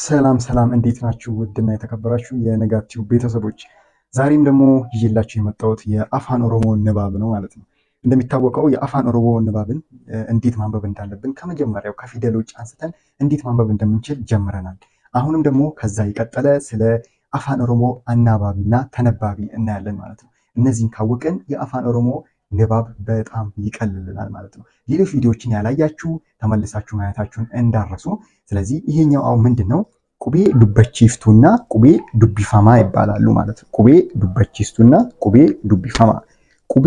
ሰላም ሰላም እንዴት ናችሁ? ውድና የተከበራችሁ የነጋቲው ቤተሰቦች ዛሬም ደግሞ ይዤላችሁ የመጣሁት የአፋን ኦሮሞ ንባብ ነው ማለት ነው። እንደሚታወቀው የአፋን ኦሮሞ ንባብን እንዴት ማንበብ እንዳለብን ከመጀመሪያው ከፊደሎች አንስተን እንዴት ማንበብ እንደምንችል ጀምረናል። አሁንም ደግሞ ከዛ የቀጠለ ስለ አፋን ኦሮሞ አናባቢና ተነባቢ እናያለን ማለት ነው። እነዚህን ካወቅን የአፋን ኦሮሞ ንባብ በጣም ይቀልልናል ማለት ነው። ሌሎች ቪዲዮዎችን ያላያችሁ ተመልሳችሁ ማየታችሁን እንዳረሱ። ስለዚህ ይሄኛው አሁን ምንድነው? ቁቤ ዱበቺፍቱና ቁቤ ዱቢፋማ ይባላሉ ማለት ነው። ቁቤ ዱበቺፍቱና ቁቤ ዱቢፋማ። ቁቤ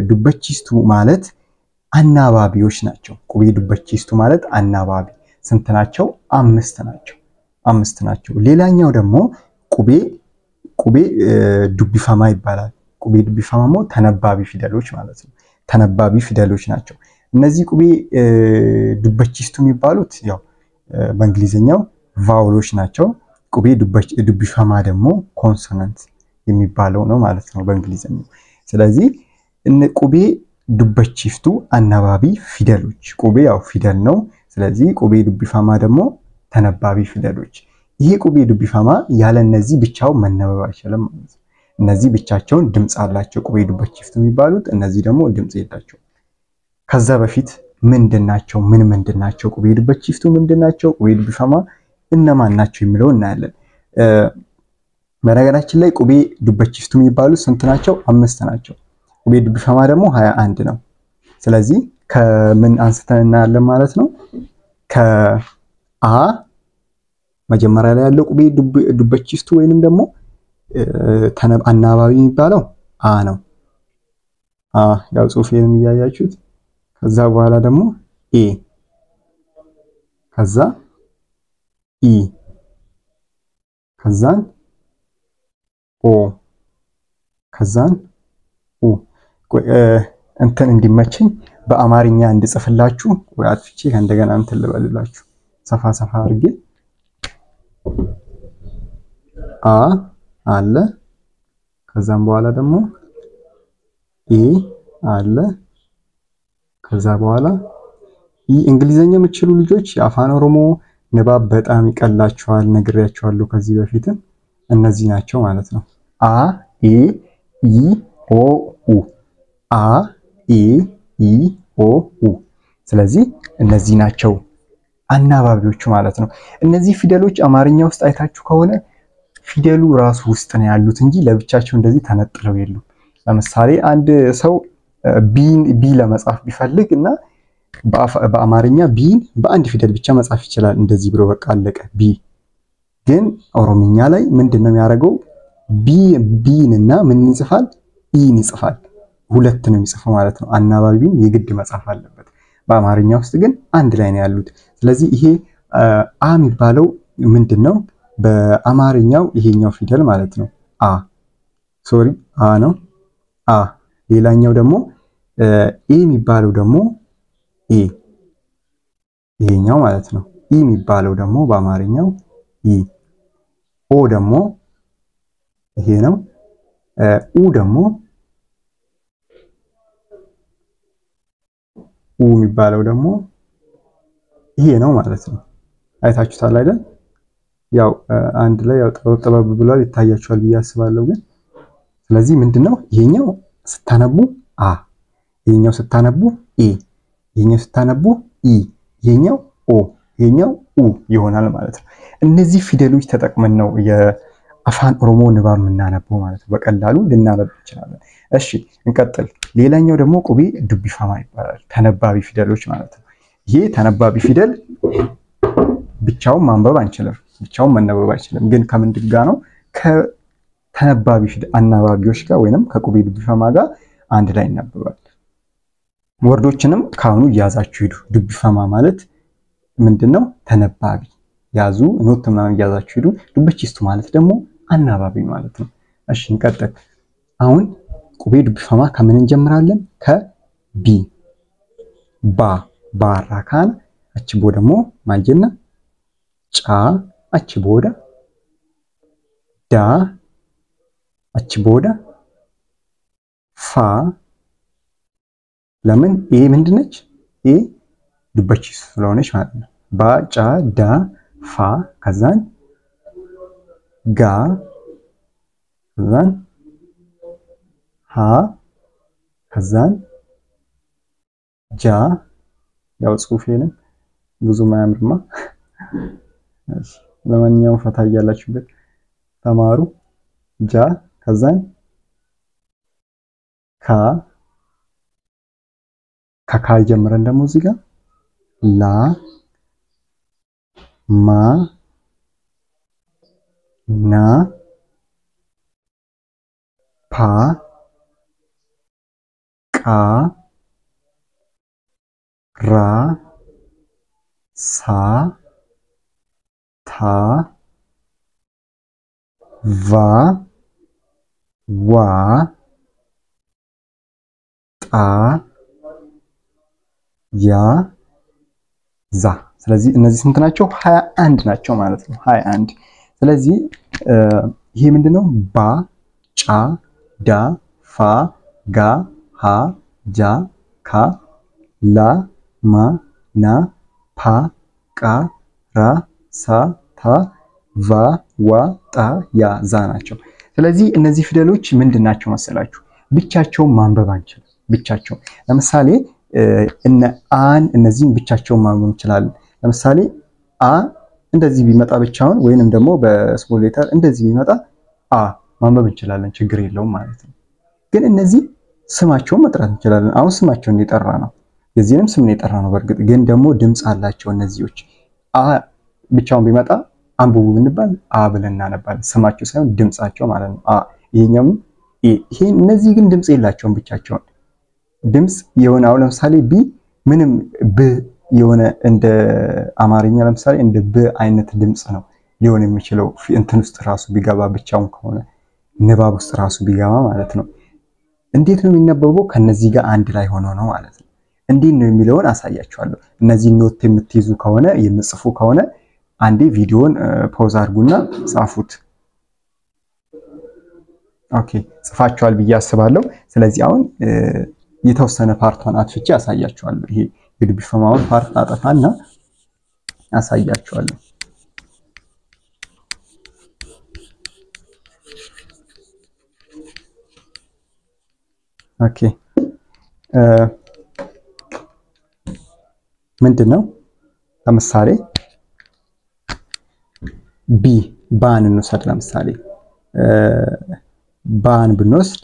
ዱበቺፍቱ ማለት አናባቢዎች ናቸው። ቁቤ ዱበቺፍቱ ማለት አናባቢ ስንት ናቸው? አምስት ናቸው። ሌላኛው ደግሞ ቁቤ ዱቢፋማ ይባላል። ቁቤ ዱቢፋማ ተነባቢ ፊደሎች ማለት ነው። ተነባቢ ፊደሎች ናቸው። እነዚህ ቁቤ ዱበቺፍቱ የሚባሉት ያው በእንግሊዘኛው ቫውሎች ናቸው። ቁቤ ዱቢፋማ ደግሞ ኮንሶናንት የሚባለው ነው ማለት ነው በእንግሊዘኛው። ስለዚህ ቁቤ ዱበቺፍቱ አናባቢ ፊደሎች። ቁቤ ያው ፊደል ነው። ስለዚህ ቁቤ ዱቢፋማ ደግሞ ተነባቢ ፊደሎች። ይሄ ቁቤ ዱቢፋማ ያለ እነዚህ ብቻው መነበብ አይችልም ማለት ነው። እነዚህ ብቻቸውን ድምጽ አላቸው ቁቤ ዱበቺፍቱ የሚባሉት፣ እነዚህ ደግሞ ድምጽ የላቸውም። ከዛ በፊት ምንድናቸው? ምንድናቸው? ቁቤ ዱበቺፍቱ ምንድናቸው? ቁቤ ዱቢፋማ እነማን ናቸው የሚለው እናያለን። በነገራችን ላይ ቁቤ ዱበቺፍቱ የሚባሉት ስንት ናቸው? 5 ናቸው። ቁቤ ዱቢፋማ ደግሞ 21 ነው። ስለዚህ ከምን አንስተን እናያለን ማለት ነው? ከአ መጀመሪያ ላይ ያለው ቁቤ ዱበቺፍቱ ወይንም ደግሞ አናባቢ የሚባለው አ ነው። ያው ጽሁፌንም እያያችሁት። ከዛ በኋላ ደግሞ ኤ፣ ከዛ ኢ፣ ከዛን ኦ፣ ከዛን ኡ። እንትን እንዲመችኝ በአማርኛ እንድጽፍላችሁ ወይ አጥፍቼ እንደገና እንትን ልበልላችሁ ሰፋ አድርጌ አ አለ፣ ከዛም በኋላ ደግሞ ኢ አለ፣ ከዛ በኋላ ኢ። እንግሊዘኛ የምትችሉ ልጆች የአፋን ኦሮሞ ንባብ በጣም ይቀላችኋል፣ ነግሬያችኋለሁ ከዚህ በፊትም። እነዚህ ናቸው ማለት ነው። አ ኢ ኢ ኦ ኡ፣ አ ኢ ኢ ኦ ኡ። ስለዚህ እነዚህ ናቸው አናባቢዎቹ ማለት ነው። እነዚህ ፊደሎች አማርኛ ውስጥ አይታችሁ ከሆነ ፊደሉ ራሱ ውስጥ ነው ያሉት እንጂ ለብቻቸው እንደዚህ ተነጥለው የሉም። ለምሳሌ አንድ ሰው ቢ ለመጻፍ ቢፈልግ እና በአማርኛ ቢን በአንድ ፊደል ብቻ መጻፍ ይችላል፣ እንደዚህ ብሎ በቃ አለቀ ቢ። ግን ኦሮምኛ ላይ ምንድነው የሚያደርገው? ቢን እና ምን ይጽፋል? ኢን ይጽፋል። ሁለት ነው የሚጽፈው ማለት ነው። አናባቢን የግድ መጻፍ አለበት። በአማርኛ ውስጥ ግን አንድ ላይ ነው ያሉት። ስለዚህ ይሄ አ የሚባለው ምንድነው? በአማርኛው ይሄኛው ፊደል ማለት ነው። አ ነው። አ። ሌላኛው ደግሞ ኤ የሚባለው ደግሞ ኤ፣ ይሄኛው ማለት ነው። ኢ የሚባለው ደግሞ በአማርኛው ኢ። ኦ ደግሞ ይሄ ነው። ኡ ደግሞ ኡ የሚባለው ደግሞ ይሄ ነው ማለት ነው። አይታችሁታል አይደል? ያው አንድ ላይ ያው ጠበብ ብሏል፣ ይታያችኋል ብዬ አስባለሁ። ግን ስለዚህ ምንድነው ይሄኛው ስታነቡ አ፣ ይሄኛው ስታነቡ ኤ፣ ይሄኛው ስታነቡ ኢ፣ ይሄኛው ኦ፣ ይሄኛው ኡ ይሆናል ማለት ነው። እነዚህ ፊደሎች ተጠቅመን ነው የአፋን ኦሮሞ ንባብ የምናነበው ማለት ነው። በቀላሉ ልናነብ እንችላለን። እሺ እንቀጥል። ሌላኛው ደግሞ ቁቤ ዱቢፋማ ይባላል። ተነባቢ ፊደሎች ማለት ነው። ይሄ ተነባቢ ፊደል ብቻውን ማንበብ አንችልም፣ ብቻውን መነበብ አይችልም። ግን ከምንድን ጋር ነው? ከተነባቢ ፊደል አናባቢዎች ጋር ወይንም ከቁቤ ዱቢፋማ ጋር አንድ ላይ ይነበባል። ወርዶችንም ካሁኑ ያዛችሁ ሂዱ። ዱቢፋማ ማለት ምንድነው? ተነባቢ ያዙ። ኖት ምናምን ያዛችሁ ሂዱ። ዱበቺፍቱ ማለት ደግሞ አናባቢ ማለት ነው። እሺ እንቀጥል። አሁን ቁቤ ዱቢፋማ ከምን እንጀምራለን? ከቢ። ባራካን አችቦ ደግሞ ማንጀና ጫ አችቦዳ ዳ አችቦዳ ፋ። ለምን ኤ ምንድነች? ኤ ዱበቺፍቱ ስለሆነች ማለት ነው። ባ ጫ ዳ ፋ ከዛን ጋ ከዛን ሃ ከዛን ጃ ያው ጽሁፌንም ብዙ ማያምርማ ለማንኛውም ፈታ እያላችሁበት ተማሩ ጃ ከዛን ከካ ጀምረን ደግሞ እዚህ ጋር ላ ማ ና ፓ ቃ ራ ሳ ታ ቫ ዋ ጣ ያ ዛ ስለዚህ እነዚህ ስንት ናቸው 21 ናቸው ማለት ነው 21 ስለዚህ ይሄ ምንድነው ባ ጫ ዳ ፋ ጋ ሃ ጃ ካ ላ ማ ና ፓ ቃ ራ ሳ ታ ቫ ዋ ጣ ያ ዛ ናቸው ስለዚህ እነዚህ ፊደሎች ምንድናቸው መሰላችሁ ብቻቸውን ማንበብ አንችልም ብቻቸው ለምሳሌ እነ አን እነዚህን ብቻቸውን ማንበብ እንችላለን ለምሳሌ አ እንደዚህ ቢመጣ ብቻውን ወይንም ደግሞ በስሞል ሌተር እንደዚህ ቢመጣ አ ማንበብ እንችላለን ችግር የለውም ማለት ነው ግን እነዚህ ስማቸውን መጥራት እንችላለን አሁን ስማቸውን እየጠራ ነው የዚህንም ስም እየጠራ ነው በርግጥ ግን ደግሞ ድምጽ አላቸው እነዚህዎች አ ብቻውን ቢመጣ አንብቡ ብንባል አ ብለን እናነባለን ስማቸው ሳይሆን ድምጻቸው ማለት ነው አ ይሄኛው ይሄ እነዚህ ግን ድምጽ የላቸውም ብቻቸውን ድምጽ የሆነው ለምሳሌ ቢ ምንም ብ የሆነ እንደ አማርኛ ለምሳሌ እንደ ብ አይነት ድምጽ ነው ሊሆን የሚችለው እንትን ውስጥ ራሱ ቢገባ ብቻውን ከሆነ ንባብ ውስጥ ራሱ ቢገባ ማለት ነው እንዴት ነው የሚነበበው ከነዚህ ጋር አንድ ላይ ሆኖ ነው ማለት ነው እንዴት ነው የሚለውን አሳያችኋለሁ እነዚህ ኖት የምትይዙ ከሆነ የምጽፉ ከሆነ አንዴ ቪዲዮን ፖዝ አድርጉና ጻፉት ኦኬ ጽፋችኋል ብዬ አስባለሁ ስለዚህ አሁን የተወሰነ ፓርቷን አጥፍቼ አሳያችኋለሁ ይሄ እንግዲህ ቢፈማውን ፓርት አጠፋና አሳያችኋለሁ ኦኬ ምንድነው ለምሳሌ ቢ ባን እንውሰድ ለምሳሌ ባን ብንወስድ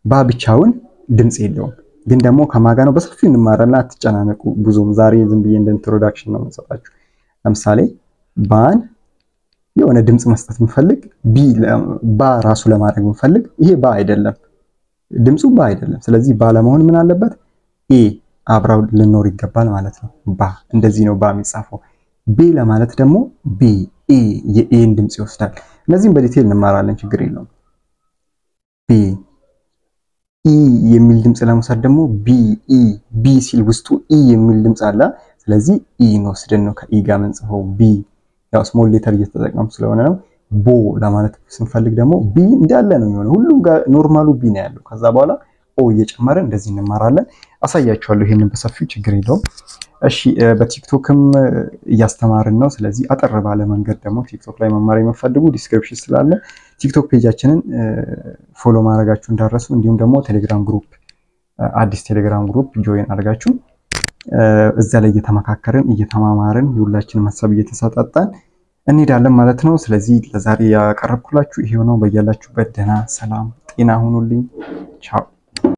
ባ ብቻውን ድምጽ የለውም ግን ደግሞ ከማጋ ነው በሰፊው እንማራለን አትጨናነቁ ብዙም ዛሬ ዝም ብዬ እንደ ኢንትሮዳክሽን ነው የምሰጣችሁ ለምሳሌ ባን የሆነ ድምጽ መስጠት እንፈልግ ቢ ባ ራሱ ለማድረግ እንፈልግ ይሄ ባ አይደለም ድምጹ ባ አይደለም ስለዚህ ባ ለመሆን ምን አለበት ኤ አብራው ልኖር ይገባል ማለት ነው ባ እንደዚህ ነው ባ የሚጻፈው ቢ ለማለት ደግሞ ቢ ኤ የኤን ድምጽ ይወስዳል እነዚህን በዲቴል እንማራለን ችግር የለውም ቢ ኢ የሚል ድምጽ ለመውሰድ ደግሞ ቢ ኢ ቢ ሲል ውስጡ ኢ የሚል ድምጽ አለ ስለዚህ ኢ ነው ወስደን ነው ከኢ ጋር መንጽፈው ቢ ያው ስሞል ሌተር እየተጠቀሙ ስለሆነ ነው ቦ ለማለት ስንፈልግ ደግሞ ቢ እንዳለ ነው የሚሆነው ሁሉም ጋር ኖርማሉ ቢ ነው ያለው ከዛ በኋላ ኦ እየጨመረ እንደዚህ እንማራለን አሳያችኋለሁ ይሄንን በሰፊው ችግር የለውም እሺ በቲክቶክም እያስተማርን ነው ስለዚህ አጠር ባለ መንገድ ደግሞ ቲክቶክ ላይ መማር የምትፈልጉ ዲስክሪፕሽን ስላለ ቲክቶክ ፔጃችንን ፎሎ ማድረጋችሁ እንዳረሱ እንዲሁም ደግሞ ቴሌግራም ግሩፕ አዲስ ቴሌግራም ግሩፕ ጆይን አድርጋችሁ እዛ ላይ እየተመካከርን እየተማማርን ሁላችንም ሐሳብ እየተሰጣጣን እንሄዳለን ማለት ነው ስለዚህ ለዛሬ ያቀርብኩላችሁ ይሄው ነው በእያላችሁበት ደህና ሰላም ጤና ሁኑልኝ ቻው